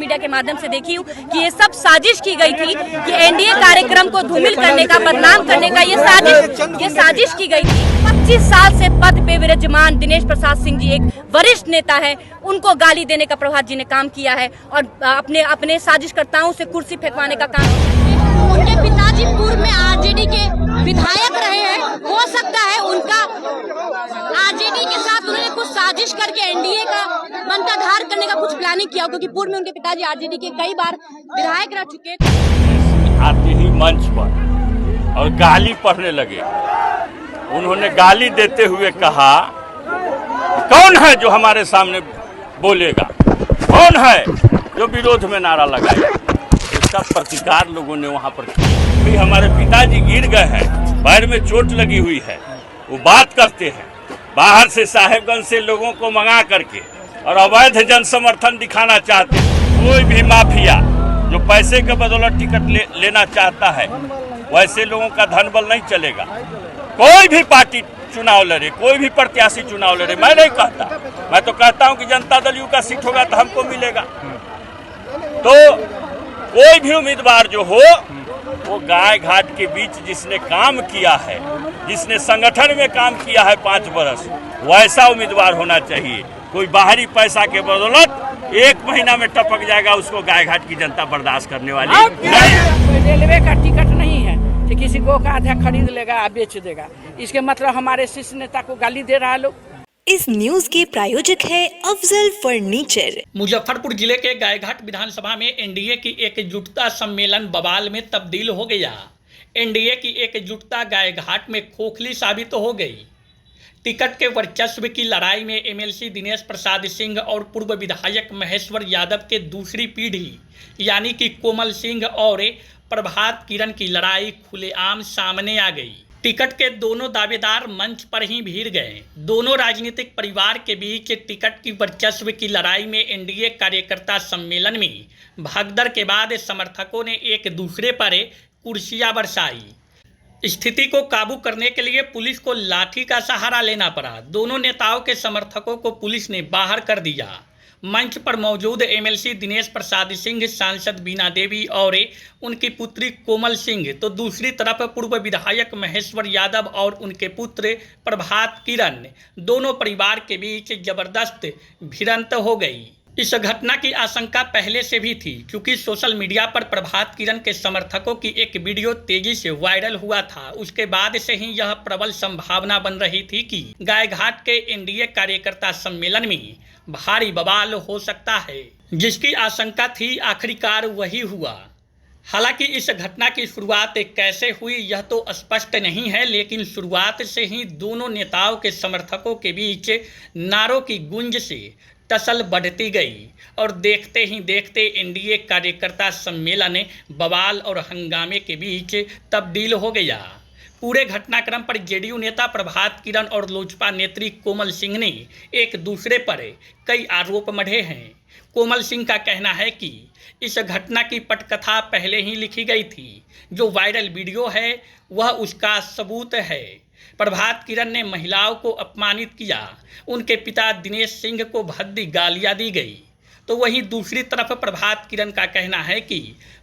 Media के माध्यम से देखी हूँ कि ये सब साजिश की गई थी कि एनडीए कार्यक्रम को धूमिल करने का, बदनाम करने का ये साजिश की गई थी। 25 साल से पद पे विराजमान दिनेश प्रसाद सिंह जी एक वरिष्ठ नेता है, उनको गाली देने का प्रभात जी ने काम किया है और अपने साजिशकर्ताओं से कुर्सी फेंकवाने का काम किया। उनके पिताजी पूर्व में आरजेडी के विधायक रहे हैं, हो सकता है उनका आरजेडी के साथ उन्होंने कुछ साजिश करके एनडीए का मंत्राधार करने का कुछ प्लानिंग किया, क्योंकि पूर्व में उनके पिताजी आरजेडी के कई बार विधायक रह चुके थे। आते ही मंच पर और गाली पढ़ने लगे। उन्होंने गाली देते हुए कहा, कौन है जो हमारे सामने बोलेगा, कौन है जो विरोध में नारा लगाएगा। इसका प्रतिकार लोगों ने वहां पर किया। हमारे पिताजी गिर गए हैं, पैर में चोट लगी हुई है, वो बात करते हैं बाहर से साहेबगंज से लोगों को मंगा करके और अवैध जन समर्थन दिखाना चाहते हैं। कोई भी माफिया जो पैसे के बदौलत टिकट लेना चाहता है, वैसे लोगों का धन बल नहीं चलेगा। कोई भी पार्टी चुनाव लड़े, कोई भी प्रत्याशी चुनाव लड़े, मैं नहीं कहता, मैं तो कहता हूं कि जनता दल यू का सीट होगा तो हमको मिलेगा। तो कोई भी उम्मीदवार जो हो, वो गाय घाट के बीच जिसने काम किया है, जिसने संगठन में काम किया है 5 बरस, वैसा उम्मीदवार होना चाहिए। कोई बाहरी पैसा के बदौलत 1 महीना में टपक जाएगा, उसको गाय घाट की जनता बर्दाश्त करने वाली नहीं। रेलवे का टिकट नहीं है कि किसी को का आधा खरीद लेगा, बेच देगा। इसके मतलब हमारे शीर्ष नेता को गाली दे रहा है लोग। इस न्यूज के प्रायोजक है अफजल फर्नीचर। मुजफ्फरपुर जिले के गायघाट विधानसभा में एनडीए की एकजुटता सम्मेलन बवाल में तब्दील हो गया। एनडीए की एकजुटता गायघाट में खोखली साबित हो गई। टिकट के वर्चस्व की लड़ाई में एमएलसी दिनेश प्रसाद सिंह और पूर्व विधायक महेश्वर यादव के दूसरी पीढ़ी यानी कि कोमल सिंह और प्रभात किरण की लड़ाई खुलेआम सामने आ गई। टिकट के दोनों दावेदार मंच पर ही भीड़ गए। दोनों राजनीतिक परिवार के बीच टिकट की वर्चस्व की लड़ाई में एनडीए कार्यकर्ता सम्मेलन में भगदड़ के बाद समर्थकों ने एक दूसरे पर कुर्सियां बरसाई। स्थिति को काबू करने के लिए पुलिस को लाठी का सहारा लेना पड़ा। दोनों नेताओं के समर्थकों को पुलिस ने बाहर कर दिया। मंच पर मौजूद एमएलसी दिनेश प्रसाद सिंह, सांसद बीना देवी और उनकी पुत्री कोमल सिंह, तो दूसरी तरफ पूर्व विधायक महेश्वर यादव और उनके पुत्र प्रभात किरण, दोनों परिवार के बीच जबरदस्त भिड़ंत हो गई। इस घटना की आशंका पहले से भी थी, क्योंकि सोशल मीडिया पर प्रभात किरण के समर्थकों की एक वीडियो तेजी से वायरल हुआ था। उसके बाद से ही यह प्रबल संभावना बन रही थी कि गायघाट के एनडीए कार्यकर्ता सम्मेलन में भारी बवाल हो सकता है। जिसकी आशंका थी, आखिरकार वही हुआ। हालांकि इस घटना की शुरुआत कैसे हुई यह तो स्पष्ट नहीं है, लेकिन शुरुआत से ही दोनों नेताओं के समर्थकों के बीच नारों की गूंज से टसल बढ़ती गई और देखते ही देखते एनडीए कार्यकर्ता सम्मेलन बवाल और हंगामे के बीच तब्दील हो गया। पूरे घटनाक्रम पर जेडीयू नेता प्रभात किरण और लोजपा नेत्री कोमल सिंह ने एक दूसरे पर कई आरोप मढ़े हैं। कोमल सिंह का कहना है कि इस घटना की पटकथा पहले ही लिखी गई थी। जो वायरल वीडियो है वह उसका सबूत है। प्रभात किरण ने महिलाओं को अपमानित किया। उनके पिता दिनेश सिंह को भद्दी गालियां दी गई। तो वहीं दूसरी तरफ प्रभात किरण का कहना है कि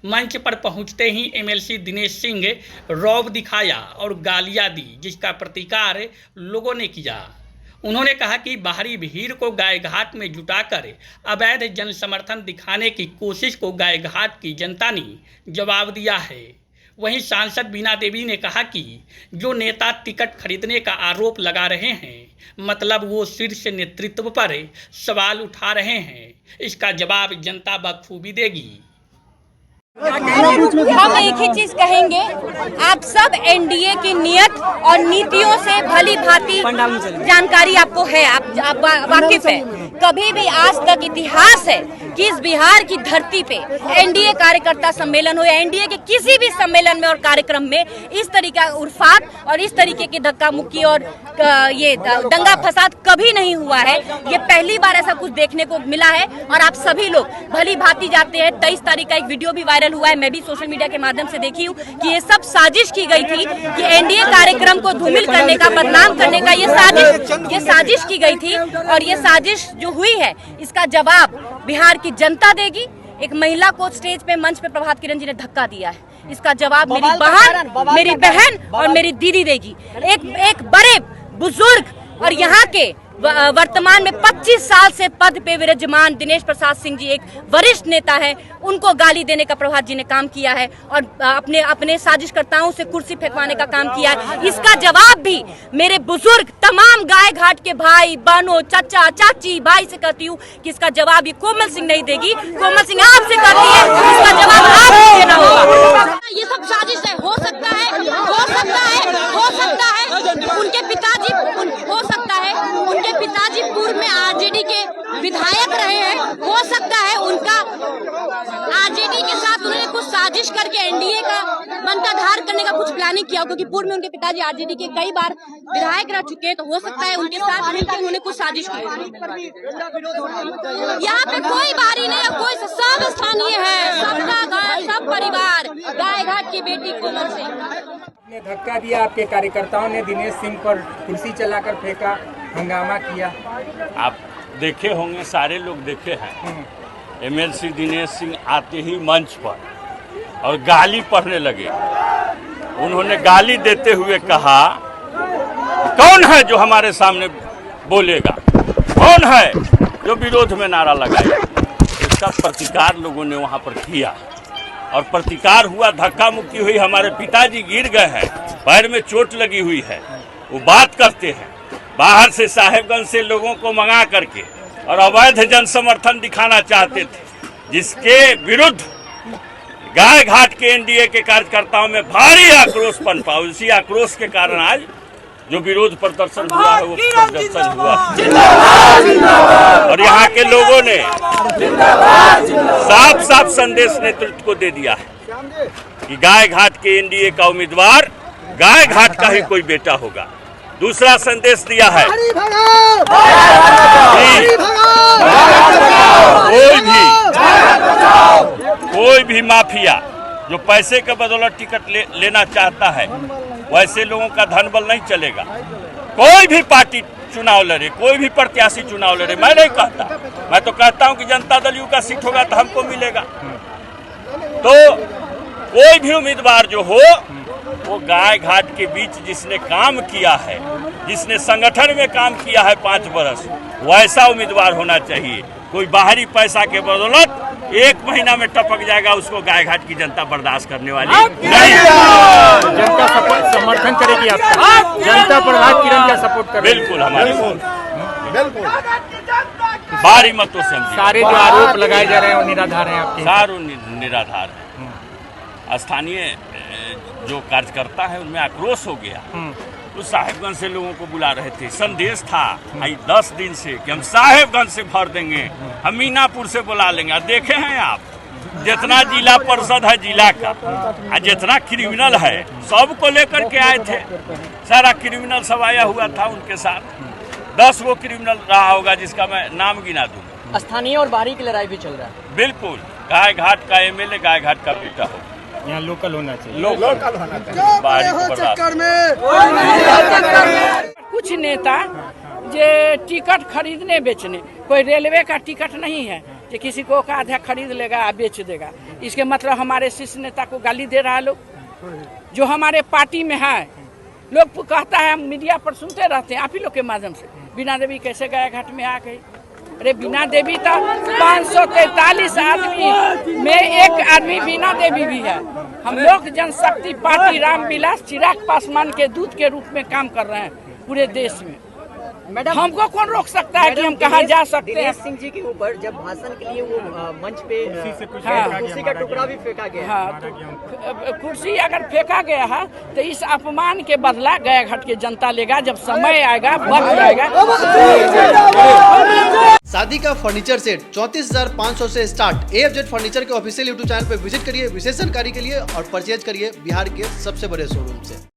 मंच पर पहुंचते ही एमएलसी दिनेश सिंह रौब दिखाया और गालियां दी, जिसका प्रतिकार लोगों ने किया। उन्होंने कहा कि बाहरी भीड़ को गायघाट में जुटाकर अवैध जन समर्थन दिखाने की कोशिश को गायघाट की जनता ने जवाब दिया है। वहीं सांसद बीना देवी ने कहा कि जो नेता टिकट खरीदने का आरोप लगा रहे हैं, मतलब वो शीर्ष नेतृत्व पर सवाल उठा रहे हैं। इसका जवाब जनता बखूबी देगी। हम एक ही चीज कहेंगे, आप सब एनडीए की नियत और नीतियों से भली भांति जानकारी आपको है, आप वाकिफ है। कभी भी आज तक इतिहास है कि इस बिहार की धरती पे एनडीए कार्यकर्ता सम्मेलन हो या एनडीए के किसी भी सम्मेलन में और कार्यक्रम में इस तरीके का उर्फात और इस तरीके की धक्का मुक्की और ये दंगा फसाद कभी नहीं हुआ है। ये पहली बार ऐसा कुछ देखने को मिला है और आप सभी लोग भली भांति जाते हैं। 23 तारीख का एक वीडियो भी वायरल हुआ है, मैं भी सोशल मीडिया के माध्यम से देखी हूँ कि ये सब साजिश की गई थी कि एनडीए कार्यक्रम को धूमिल करने का, बदनाम करने का ये साजिश की गई थी। और ये साजिश जो हुई है इसका जवाब बिहार की जनता देगी, एक महिला को स्टेज पे मंच पे प्रभात किरण जी ने धक्का दिया है, इसका जवाब मेरी बहन और मेरी दीदी देगी। एक बड़े बुजुर्ग और यहाँ के वर्तमान में 25 साल से पद पे विराजमान दिनेश प्रसाद सिंह जी एक वरिष्ठ नेता है, उनको गाली देने का प्रभात जी ने काम किया है और अपने साजिशकर्ताओं से कुर्सी फेंकवाने का काम किया है। इसका जवाब भी मेरे बुजुर्ग तमाम गाय घाट के भाई बहनों चाचा चाची भाई से कहती हूँ कि इसका जवाब ये कोमल सिंह नहीं देगी, कोमल सिंह आपसे कहती है, इसका जवाब आपको देना होगा। ये सब साजिश है, हो सकता है उनके पिताजी पूर्व में आरजेडी के विधायक रहे हैं, हो सकता है उनका आरजेडी के साथ उन्होंने कुछ साजिश करके एनडीए का मंत्राधार करने का कुछ प्लानिंग किया, क्योंकि पूर्व में उनके पिताजी आरजेडी के कई बार विधायक रह चुके हैं, तो हो सकता है उनके साथ मिलकर उन्होंने कुछ साजिश की। यहाँ पे कोई बाहरी नहीं है, कोई सब स्थानीय है, सबका घर सब परिवार, गाय घाट की बेटी कोमल सिंह ने धक्का दिया, आपके कार्यकर्ताओं ने दिनेश सिंह पर कुर्सी चलाकर फेंका, हंगामा किया। आप देखे होंगे, सारे लोग देखे हैं, एमएलसी दिनेश सिंह आते ही मंच पर और गाली पढ़ने लगे। उन्होंने गाली देते हुए कहा, कौन है जो हमारे सामने बोलेगा, कौन है जो विरोध में नारा लगाएगा। इसका प्रतिकार लोगों ने वहां पर किया और प्रतिकार हुआ, धक्का मुक्की हुई, हमारे पिताजी गिर गए हैं, पैर में चोट लगी हुई है। वो बात करते हैं, बाहर से साहेबगंज से लोगों को मंगा करके और अवैध जन समर्थन दिखाना चाहते थे, जिसके विरुद्ध गाय घाट के एनडीए के कार्यकर्ताओं में भारी आक्रोश पनपा। उसी आक्रोश के कारण आज जो विरोध प्रदर्शन हुआ है वो प्रदर्शन हुआ, और यहाँ के लोगों ने साफ साफ संदेश नेतृत्व को दे दिया है कि गाय घाट के एनडीए का उम्मीदवार गाय घाट का ही कोई बेटा होगा। दूसरा संदेश दिया है, कोई भी माफिया जो पैसे के बदौलत टिकट लेना चाहता है, वैसे लोगों का धन बल नहीं चलेगा। कोई भी पार्टी चुनाव लड़े, कोई भी प्रत्याशी चुनाव लड़े, मैं नहीं कहता, मैं तो कहता हूं कि जनता दल यू का सीट होगा तो हमको मिलेगा। तो कोई भी उम्मीदवार जो हो, वो गाय घाट के बीच जिसने काम किया है, जिसने संगठन में काम किया है 5 वर्ष, वैसा उम्मीदवार होना चाहिए। कोई बाहरी पैसा के बदौलत 1 महीना में टपक जाएगा, उसको गाय घाट की जनता बर्दाश्त करने वाली नहीं। जनता समर्थन करेगी आपका, जनता प्रभात किरण का सपोर्ट करेगी। बिल्कुल, हमारे भारी मतों से सारे जो आरोप लगाए जा रहे हैं वो निराधार हैं, आपके सारे निराधार है। स्थानीय जो कार्यकर्ता है उनमें आक्रोश हो गया। तो साहेबगंज से लोगों को बुला रहे थे, संदेश था आई 10 दिन से कि हम साहेबगंज से भर देंगे, हम मीनापुर से बुला लेंगे। देखे हैं आप, जितना जिला परिषद है जिला का, जितना क्रिमिनल है सबको लेकर के आए थे। सारा क्रिमिनल सब आया हुआ था उनके साथ। 10 वो क्रिमिनल रहा होगा जिसका मैं नाम गिना दूंगा। स्थानीय और बाहरी की लड़ाई भी चल रहा है। बिल्कुल, गाय घाट का एमएलए गाय घाट का बेटा हो, यहाँ लोकल होना चाहिए, लोकल होना चाहिए। बाहरी को बर्दाश्त कुछ नेता जे टिकट खरीदने बेचने, कोई रेलवे का टिकट नहीं है कि किसी को आधा खरीद लेगा और बेच देगा। इसके मतलब हमारे शीर्ष नेता को गाली दे रहा है लोग, जो हमारे पार्टी में है। लोग कहता है, मीडिया पर सुनते रहते हैं आप ही लोग के माध्यम से, बीना देवी कैसे गाय घाट में आ गई। अरे बीना देवी तो 543 आदमी में एक आदमी बीना देवी भी है। हम लोग जनशक्ति पार्टी रामविलास चिराग पासवान के दूत के रूप में काम कर रहे हैं पूरे देश में। मैडम, हमको कौन रोक सकता है कि हम कहाँ जा सकते हैं। दिनेश सिंह जी के ऊपर जब भाषण के लिए वो मंच पे कुर्सी का टुकड़ा भी फेंका गया। हाँ, तो कुर्सी अगर फेंका गया है तो इस अपमान के बदला गया घाट की जनता लेगा, जब समय आएगा, वक्त आएगा। शादी का फर्नीचर सेट 34,500 से स्टार्ट। AFZ फर्नीचर के ऑफिशियल YouTube चैनल पर विजिट करिए विशेष जानकारी के लिए और परचेज करिए बिहार के सबसे बड़े शोरूम से।